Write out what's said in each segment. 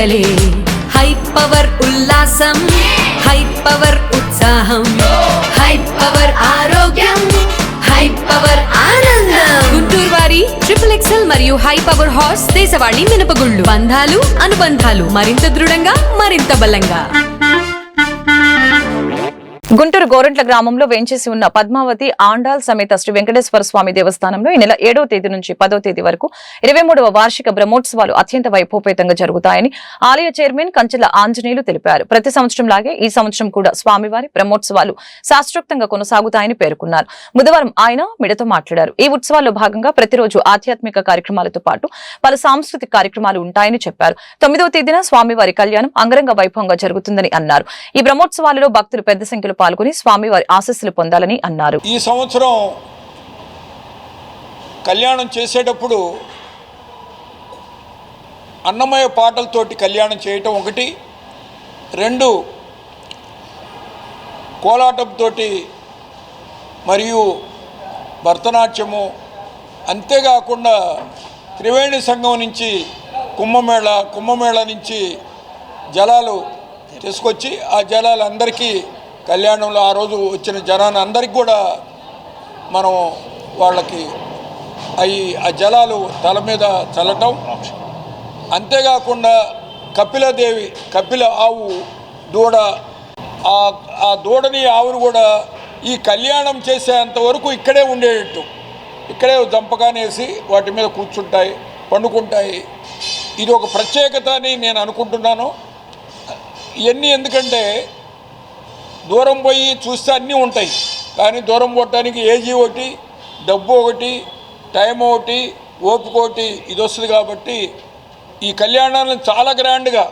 పండగలే. High power ఉల్లాసం, high power ఉత్సాహం, high power ఆరోగ్యం, హై పవర్ ఆనందం. గుంటూరు వారి XXL మరియు హై పవర్ హార్స్ దేశవాళీ మినపగుళ్ళు. బంధాలు అనుబంధాలు మరింత దృఢంగా, మరింత బలంగా. గుంటూరు గోరంట్ల గ్రామంలో వేంచేసి ఉన్న పద్మావతి ఆండాల్ సమేత శ్రీ వెంకటేశ్వర స్వామి దేవస్థానంలో ఈ నెల 7వ తేదీ నుంచి 10వ తేదీ వరకు 23వ వార్షిక బ్రహ్మోత్సవాలు అత్యంత వైభవపేతంగా జరుగుతాయని ఆలయ చైర్మన్ కంచెల ఆంజనేయులు తెలిపారు. ప్రతి సంవత్సరం లాగే ఈ సంవత్సరం కూడా స్వామివారి బ్రహ్మోత్సవాలు శాస్త్రోక్తంగా కొనసాగుతాయని పేర్కొన్నారు. బుధవారం ఆయన మీడియాతో మాట్లాడారు. ఈ ఉత్సవాల్లో భాగంగా ప్రతిరోజు ఆధ్యాత్మిక కార్యక్రమాలతో పాటు పలు సాంస్కృతిక కార్యక్రమాలు ఉంటాయని చెప్పారు. 9వ తేదీన స్వామివారి కళ్యాణం అంగరంగ వైభవంగా జరుగుతుందని అన్నారు. ఈ బ్రహ్మోత్సవాలలో భక్తులు పెద్ద సంఖ్యలో పాల్గొని స్వామివారి ఆశీస్సులు పొందాలని అన్నారు. ఈ సంవత్సరం కళ్యాణం చేసేటప్పుడు అన్నమయ పాటలతోటి కళ్యాణం చేయటం ఒకటి, 2 కోలాటంతో మరియు భరతనాట్యము, అంతేకాకుండా త్రివేణి సంఘం నుంచి కుంభమేళ నుంచి జలాలు తీసుకొచ్చి ఆ జలాలు అందరికీ కళ్యాణంలో ఆ రోజు వచ్చిన జనాన్ని అందరికీ కూడా మనం వాళ్ళకి ఆ జలాలు తల మీద చల్లటం. అంతేకాకుండా కపిల ఆవు దూడ, ఆ దూడని ఆవును కూడా ఈ కళ్యాణం చేసేంత వరకు ఇక్కడే ఉండేటట్టు, ఇక్కడే దంపకానేసి వాటి మీద కూర్చుంటాయి, పండుకుంటాయి. ఇది ఒక ప్రత్యేకత అని నేను అనుకుంటున్నాను. ఇవన్నీ ఎందుకంటే దూరం పోయి చూస్తే అన్నీ ఉంటాయి, కానీ దూరం పోవటానికి ఏజీ ఒకటి, డబ్బు ఒకటి, టైం ఒకటి, ఓపిక ఒకటి ఇది వస్తుంది. కాబట్టి ఈ కళ్యాణాలను చాలా గ్రాండ్గా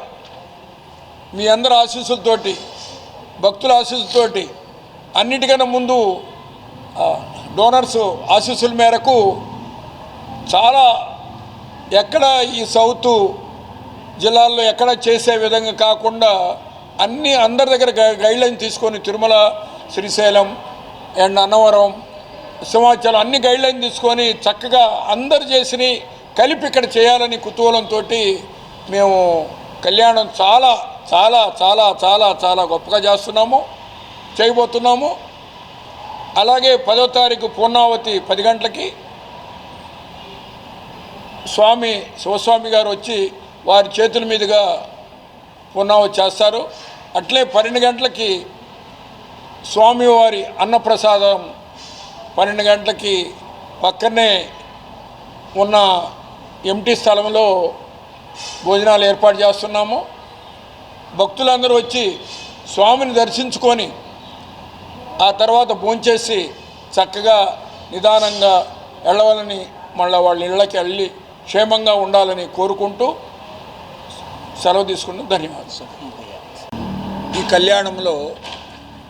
మీ అందరి ఆశీస్సులతోటి, భక్తుల ఆశీస్సులతోటి, అన్నిటికన్నా ముందు డోనర్స్ ఆశీస్సుల మేరకు చాలా ఎక్కడ ఈ సౌత్ జిల్లాల్లో ఎక్కడ చేసే విధంగా కాకుండా అందరి దగ్గర గైడ్లైన్ తీసుకొని తిరుమల, శ్రీశైలం అండ్ అన్నవరం, సింహాచలం అన్ని గైడ్లైన్ తీసుకొని చక్కగా అందరు చేసి కలిపి ఇక్కడ చేయాలని కుతూహలంతో మేము కళ్యాణం చాలా చాలా చాలా చాలా చాలా గొప్పగా చేయబోతున్నాము. అలాగే 10వ తారీఖు పూర్ణావతి 10 గంటలకి శివస్వామి గారు వచ్చి వారి చేతుల మీదుగా పూర్ణావతి చేస్తారు. అట్లే 12 గంటలకి స్వామివారి అన్నప్రసాదం 12 గంటలకి పక్కనే ఉన్న ఎంటీ స్థలంలో భోజనాలు ఏర్పాటు చేస్తున్నాము. భక్తులందరూ వచ్చి స్వామిని దర్శించుకొని ఆ తర్వాత భోంచేసి చక్కగా నిదానంగా వెళ్ళవాలని, మళ్ళీ వాళ్ళ ఇళ్ళకి వెళ్ళి క్షేమంగా ఉండాలని కోరుకుంటూ సెలవు తీసుకున్నాం. ధన్యవాదాలు. ఈ కళ్యాణంలో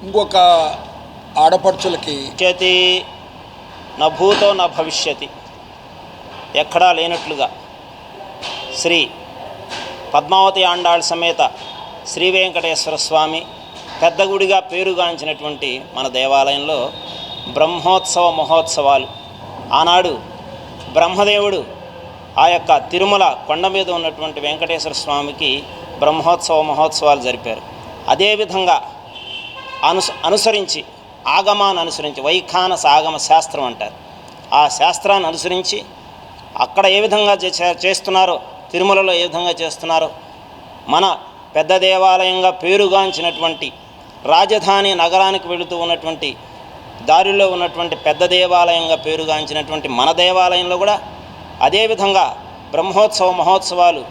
ఇంకొక ఆడపడుచులకి నా భూతో నా భవిష్యతి ఎక్కడా లేనట్లుగా శ్రీ పద్మావతి ఆండాళ్ సమేత శ్రీ వెంకటేశ్వర స్వామి పెద్ద గుడిగా పేరుగాంచినటువంటి మన దేవాలయంలో బ్రహ్మోత్సవ మహోత్సవాలు ఆనాడు బ్రహ్మదేవుడు ఆ యొక్క తిరుమల కొండ మీద ఉన్నటువంటి వెంకటేశ్వర స్వామికి బ్రహ్మోత్సవ మహోత్సవాలు జరిపారు. అదేవిధంగా అనుసరించి ఆగమాన్ని అనుసరించి వైఖానస ఆగమ శాస్త్రం అంటారు. ఆ శాస్త్రాన్ని అనుసరించి అక్కడ ఏ విధంగా చేస్తున్నారో, తిరుమలలో ఏ విధంగా చేస్తున్నారో, మన పెద్ద దేవాలయంగా పేరుగాంచినటువంటి రాజధాని నగరానికి వెళుతూ ఉన్నటువంటి దారిలో ఉన్నటువంటి పెద్ద దేవాలయంగా పేరుగాంచినటువంటి మన దేవాలయంలో కూడా అదేవిధంగా బ్రహ్మోత్సవ మహోత్సవాలు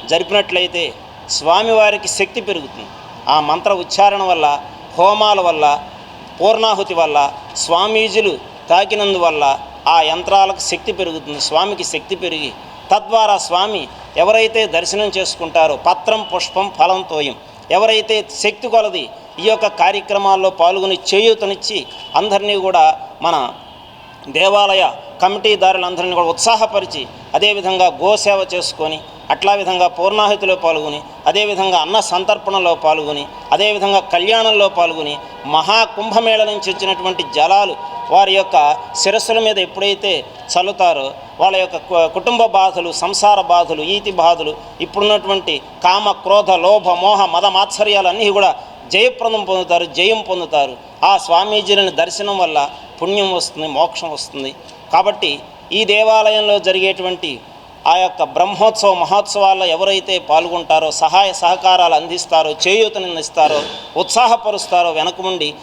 జరిపినట్లయితే స్వామివారికి శక్తి పెరుగుతుంది. ఆ మంత్ర ఉచ్చారణ వల్ల, హోమాల వల్ల, పూర్ణాహుతి వల్ల, స్వామీజులు తాకినందువల్ల ఆ యంత్రాలకు శక్తి పెరుగుతుంది. స్వామికి శక్తి పెరిగి తద్వారా స్వామి ఎవరైతే దర్శనం చేసుకుంటారో పత్రం పుష్పం ఫలం తోయం, ఎవరైతే శక్తి కొలది ఈ యొక్క కార్యక్రమాల్లో పాల్గొని చేయూతనిచ్చి అందరినీ కూడా మన దేవాలయ కమిటీదారులందరినీ కూడా ఉత్సాహపరిచి అదేవిధంగా గోసేవ చేసుకొని అట్లా విధంగా పూర్ణాహుతిలో పాల్గొని అదేవిధంగా అన్న సంతర్పణలో పాల్గొని అదేవిధంగా కళ్యాణంలో పాల్గొని మహాకుంభమేళ నుంచి వచ్చినటువంటి జలాలు వారి యొక్క శిరస్సుల మీద ఎప్పుడైతే చల్లుతారో వాళ్ళ యొక్క కుటుంబ బాధలు, సంసార బాధలు, ఈతి బాధలు, ఇప్పుడున్నటువంటి కామ, క్రోధ, లోభ, మోహ, మద మాత్సర్యాలన్నీ కూడా జయప్రదం పొందుతారు, జయం పొందుతారు. ఆ స్వామీజీలను దర్శనం వల్ల పుణ్యం వస్తుంది, మోక్షం వస్తుంది. కాబట్టి ఈ దేవాలయంలో జరిగేటువంటి ఆ యొక్క బ్రహ్మోత్సవ మహోత్సవాల్లో ఎవరైతే పాల్గొంటారో, సహాయ సహకారాలు అందిస్తారో, చేయూతనిస్తారో, ఉత్సాహపరుస్తారో, వెనక నుండి